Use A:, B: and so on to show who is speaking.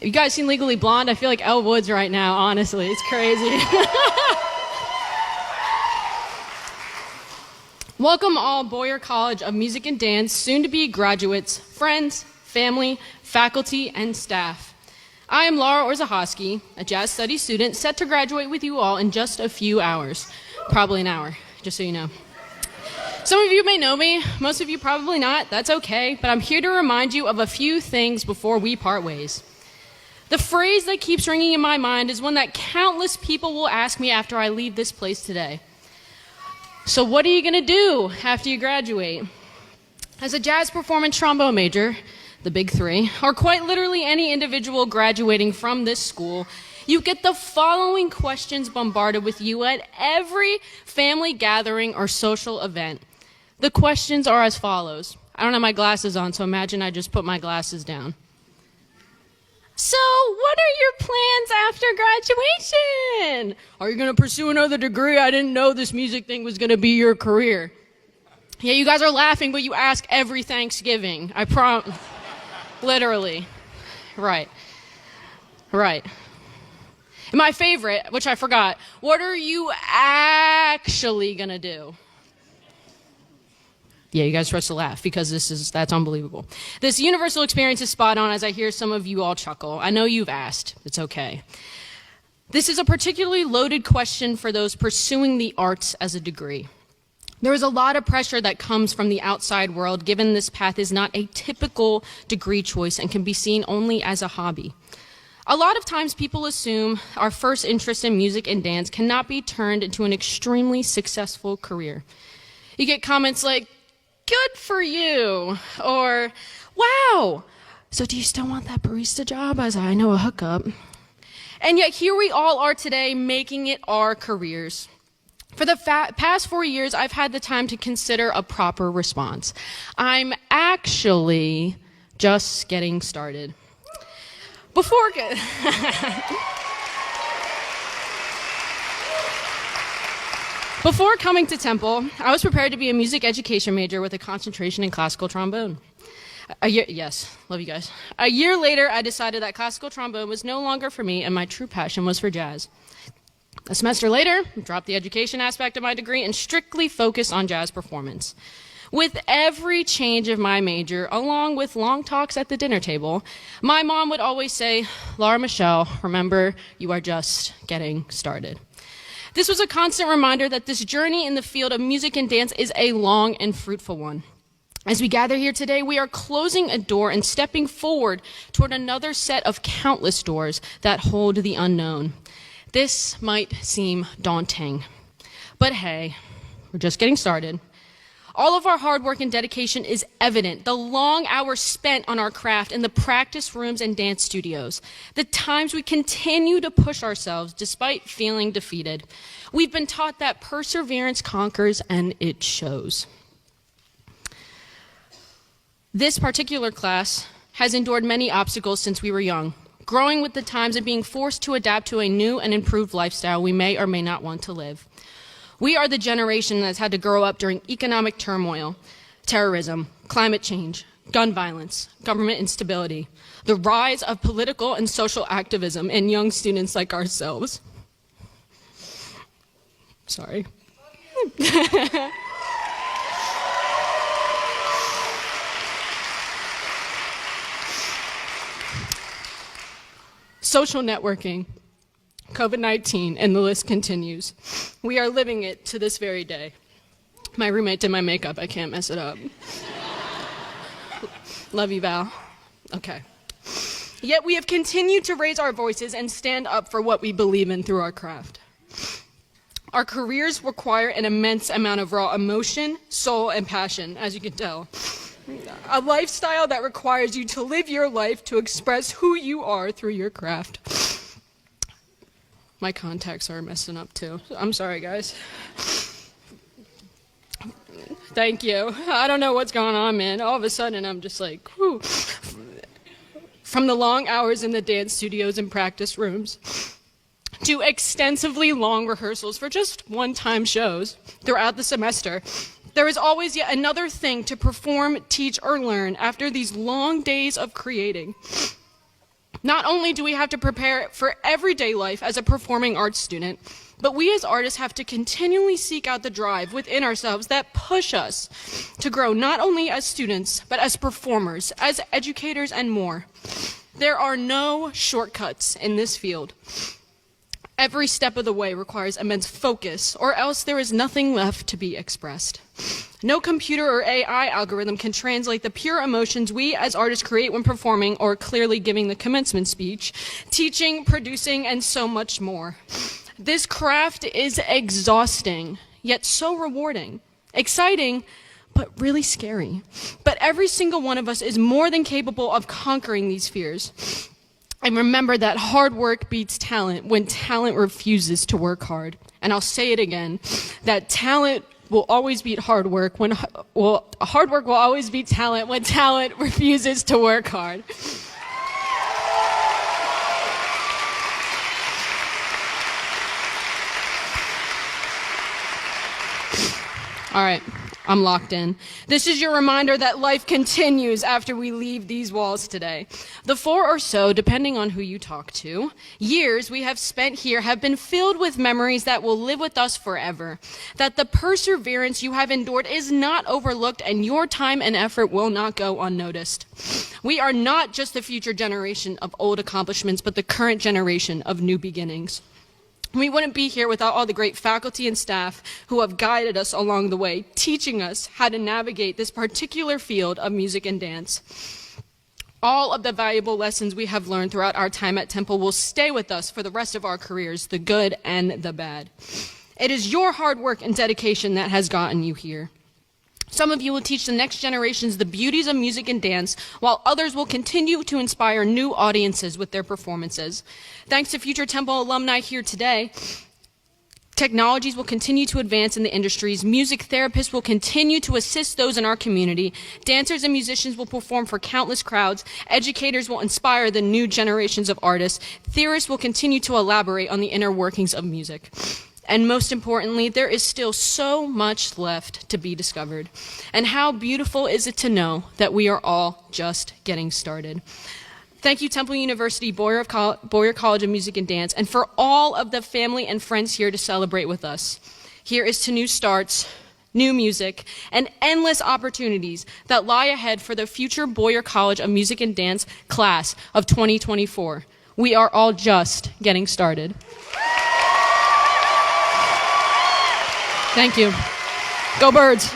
A: You guys seen Legally Blonde? I feel like Elle Woods right now, honestly. It's crazy. Welcome all Boyer College of Music and Dance, soon-to-be graduates, friends, family, faculty, and staff. I am Laura Orzechowski, a jazz studies student set to graduate with you all in just a few hours. Probably an hour, just so you know. Some of you may know me, most of you probably not. That's okay, but I'm here to remind you of a few things before we part ways. The phrase that keeps ringing in my mind is one that countless people will ask me after I leave this place today. So what are you going to do after you graduate? As a jazz performance trombone major, the big three, or quite literally any individual graduating from this school, you get the following questions bombarded with you at every family gathering or social event. The questions are as follows. I don't have my glasses on, so imagine I just put my glasses down. So, what are your plans after graduation? Are you going to pursue another degree? I didn't know this music thing was going to be your career. Yeah, you guys are laughing, but you ask every Thanksgiving. I promise. Literally. Right. And my favorite, which I forgot, what are you actually going to do? Yeah, you guys are supposed to laugh because that's unbelievable. This universal experience is spot on as I hear some of you all chuckle. I know you've asked. It's okay. This is a particularly loaded question for those pursuing the arts as a degree. There is a lot of pressure that comes from the outside world given this path is not a typical degree choice and can be seen only as a hobby. A lot of times people assume our first interest in music and dance cannot be turned into an extremely successful career. You get comments like, "Good for you," or "Wow, so do you still want that barista job as I know a hookup?" And yet here we all are today making it our careers. For the past 4 years, I've had the time to consider a proper response. I'm actually just getting started. Before coming to Temple, I was prepared to be a music education major with a concentration in classical trombone. Yes, love you guys. A year later, I decided that classical trombone was no longer for me and my true passion was for jazz. A semester later, I dropped the education aspect of my degree and strictly focused on jazz performance. With every change of my major, along with long talks at the dinner table, my mom would always say, "Laura Michelle, remember, you are just getting started." This was a constant reminder that this journey in the field of music and dance is a long and fruitful one. As we gather here today, we are closing a door and stepping forward toward another set of countless doors that hold the unknown. This might seem daunting, but hey, we're just getting started. All of our hard work and dedication is evident. The long hours spent on our craft in the practice rooms and dance studios. The times we continue to push ourselves despite feeling defeated. We've been taught that perseverance conquers, and it shows. This particular class has endured many obstacles since we were young, growing with the times and being forced to adapt to a new and improved lifestyle we may or may not want to live. We are the generation that's had to grow up during economic turmoil, terrorism, climate change, gun violence, government instability, the rise of political and social activism in young students like ourselves. Sorry. Social networking, COVID-19, and the list continues. We are living it to this very day. My roommate did my makeup. I can't mess it up. Love you, Val. Okay. Yet we have continued to raise our voices and stand up for what we believe in through our craft. Our careers require an immense amount of raw emotion, soul, and passion, as you can tell. A lifestyle that requires you to live your life to express who you are through your craft. My contacts are messing up too. I'm sorry, guys. Thank you. I don't know what's going on, man. All of a sudden, I'm just like, whew. From the long hours in the dance studios and practice rooms to extensively long rehearsals for just one-time shows throughout the semester, there is always yet another thing to perform, teach, or learn after these long days of creating. Not only do we have to prepare for everyday life as a performing arts student, but we as artists have to continually seek out the drive within ourselves that push us to grow not only as students, but as performers, as educators, and more. There are no shortcuts in this field. Every step of the way requires immense focus, or else there is nothing left to be expressed. No computer or AI algorithm can translate the pure emotions we as artists create when performing or clearly giving the commencement speech, teaching, producing, and so much more. This craft is exhausting, yet so rewarding, exciting, but really scary. But every single one of us is more than capable of conquering these fears. And remember that hard work beats talent when talent refuses to work hard. And I'll say it again, that talent will always beat hard work when, hard work will always beat talent when talent refuses to work hard. All right, I'm locked in. This is your reminder that life continues after we leave these walls today. The 4 or so, depending on who you talk to, years we have spent here have been filled with memories that will live with us forever. That the perseverance you have endured is not overlooked and your time and effort will not go unnoticed. We are not just the future generation of old accomplishments, but the current generation of new beginnings. We wouldn't be here without all the great faculty and staff who have guided us along the way, teaching us how to navigate this particular field of music and dance. All of the valuable lessons we have learned throughout our time at Temple will stay with us for the rest of our careers, the good and the bad. It is your hard work and dedication that has gotten you here. Some of you will teach the next generations the beauties of music and dance, while others will continue to inspire new audiences with their performances. Thanks to future Temple alumni here today, technologies will continue to advance in the industries, music therapists will continue to assist those in our community, dancers and musicians will perform for countless crowds, educators will inspire the new generations of artists, theorists will continue to elaborate on the inner workings of music. And most importantly, there is still so much left to be discovered. And how beautiful is it to know that we are all just getting started. Thank you, Temple University, Boyer College of Music and Dance, and for all of the family and friends here to celebrate with us. Here is to new starts, new music, and endless opportunities that lie ahead for the future Boyer College of Music and Dance class of 2024. We are all just getting started. Thank you. Go Birds.